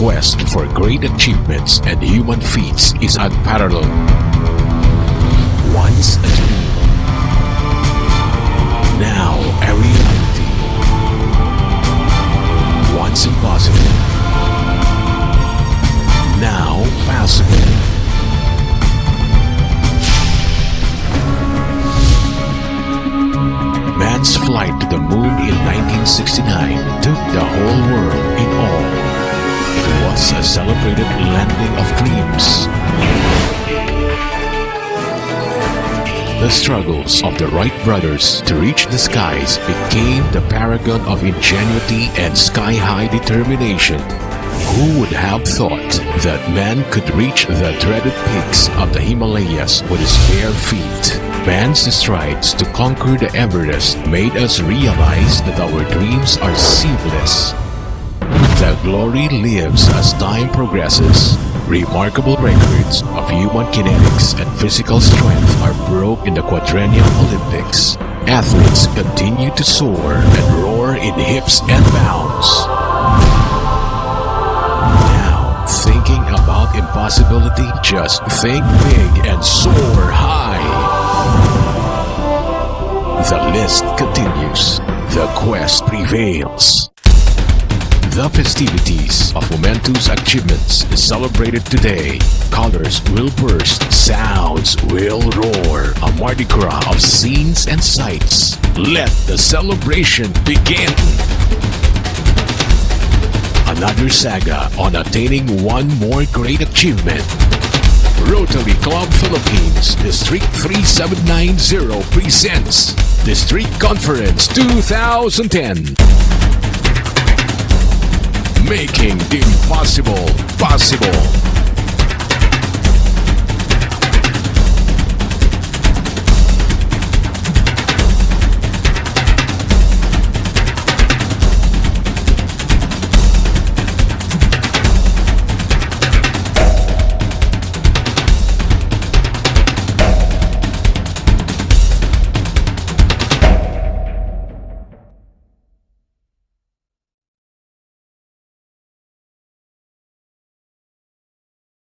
quest for great achievements and human feats is unparalleled. Once a dream, now a reality. Once impossible, now possible. Man's flight to the moon in 1969 took the whole world in awe. It was a celebrated landing of dreams. The struggles of the Wright brothers to reach the skies became the paragon of ingenuity and sky-high determination. Who would have thought that man could reach the dreaded peaks of the Himalayas with his bare feet? Man's strides to conquer the Everest made us realize that our dreams are seamless. The glory lives as time progresses. Remarkable records of human kinetics and physical strength are broke in the Quadrennial Olympics. Athletes continue to soar and roar in hips and bounds. Now, thinking about impossibility, just think big and soar high. The list continues. The quest prevails. The festivities of momentous achievements is celebrated today. Colors will burst, sounds will roar. A Mardi Gras of scenes and sights. Let the celebration begin. Another saga on attaining one more great achievement. Rotary Club Philippines District 3790 presents District Conference 2010. Making the impossible possible.